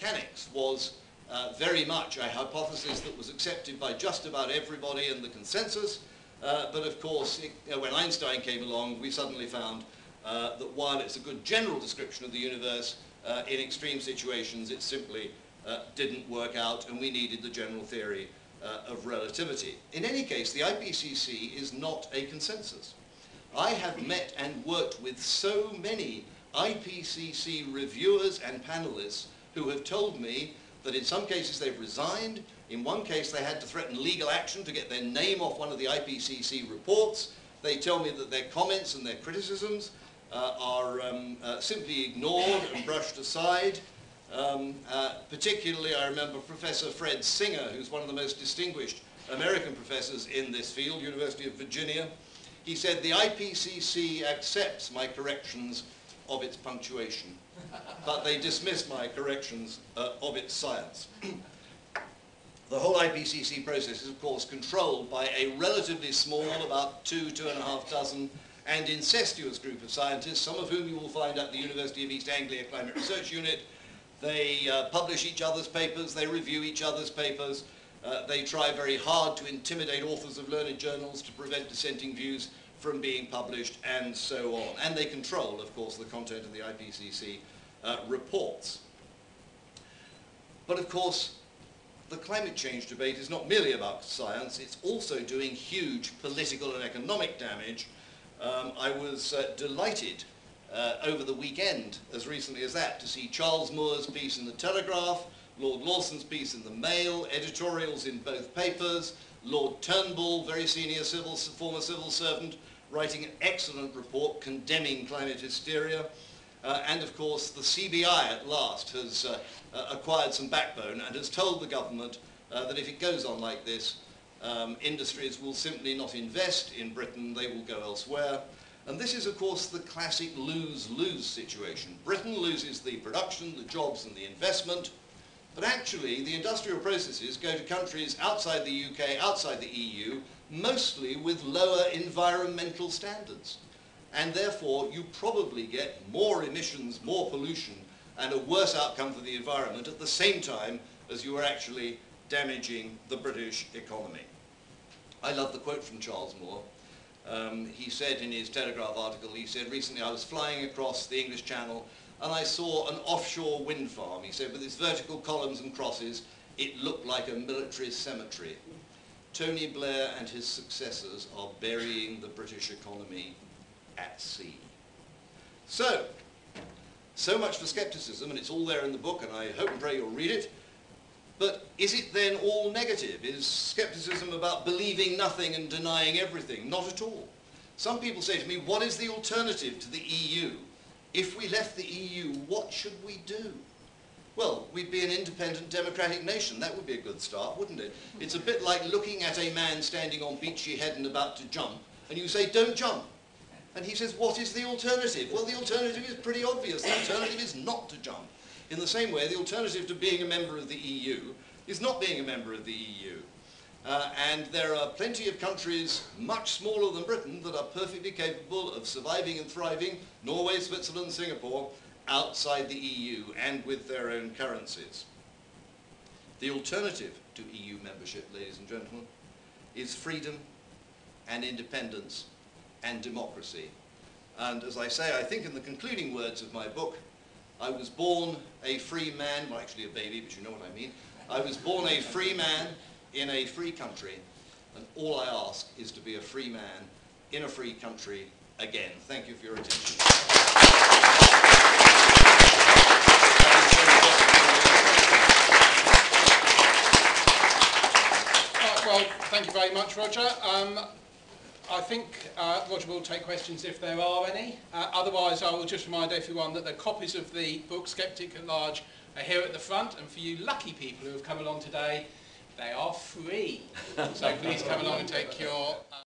mechanics was very much a hypothesis that was accepted by just about everybody in the consensus. But of course, when Einstein came along, we suddenly found that while it's a good general description of the universe, in extreme situations it simply didn't work out, and we needed the general theory of relativity. In any case, the IPCC is not a consensus. I have met and worked with so many IPCC reviewers and panelists who have told me that in some cases they've resigned, in one case they had to threaten legal action to get their name off one of the IPCC reports. They tell me that their comments and their criticisms are simply ignored and brushed aside. Particularly, I remember Professor Fred Singer, who's one of the most distinguished American professors in this field, University of Virginia. He said, "The IPCC accepts my corrections of its punctuation, but they dismiss my corrections of its science." The whole IPCC process is, of course, controlled by a relatively small, about 2.5 dozen, and incestuous group of scientists, some of whom you will find at the University of East Anglia Climate Research Unit. They publish each other's papers, they review each other's papers, they try very hard to intimidate authors of learned journals to prevent dissenting views from being published, and so on. And they control, of course, the content of the IPCC reports. But of course, the climate change debate is not merely about science, it's also doing huge political and economic damage. I was delighted over the weekend, as recently as that, to see Charles Moore's piece in the Telegraph, Lord Lawson's piece in the Mail, editorials in both papers, Lord Turnbull, very senior former civil servant, writing an excellent report condemning climate hysteria. And of course the CBI at last has acquired some backbone and has told the government that if it goes on like this, industries will simply not invest in Britain, they will go elsewhere. And this is, of course, the classic lose-lose situation. Britain loses the production, the jobs and the investment, but actually the industrial processes go to countries outside the UK, outside the EU, mostly with lower environmental standards. And therefore you probably get more emissions, more pollution, and a worse outcome for the environment at the same time as you are actually damaging the British economy. I love the quote from Charles Moore. He said in his Telegraph article, he said, "Recently I was flying across the English Channel and I saw an offshore wind farm." He said, "with its vertical columns and crosses, it looked like a military cemetery. Tony Blair and his successors are burying the British economy at sea." So much for scepticism, and it's all there in the book, and I hope and pray you'll read it. But is it then all negative? Is scepticism about believing nothing and denying everything? Not at all. Some people say to me, what is the alternative to the EU? If we left the EU, what should we do? Well, we'd be an independent democratic nation. That would be a good start, wouldn't it? It's a bit like looking at a man standing on Beachy Head and about to jump, and you say, "Don't jump." And he says, "What is the alternative?" Well, the alternative is pretty obvious. The alternative is not to jump. In the same way, the alternative to being a member of the EU is not being a member of the EU. And there are plenty of countries much smaller than Britain that are perfectly capable of surviving and thriving, Norway, Switzerland, Singapore, outside the EU and with their own currencies. The alternative to EU membership, ladies and gentlemen, is freedom and independence and democracy. And as I say, I think in the concluding words of my book, I was born a free man, well actually a baby, but you know what I mean. I was born a free man in a free country, and all I ask is to be a free man in a free country again. Thank you for your attention. Well, thank you very much, Roger. I think Roger will take questions if there are any. Otherwise, I will just remind everyone that the copies of the book Sceptic at Large are here at the front, and for you lucky people who have come along today, they are free. So please come along and take your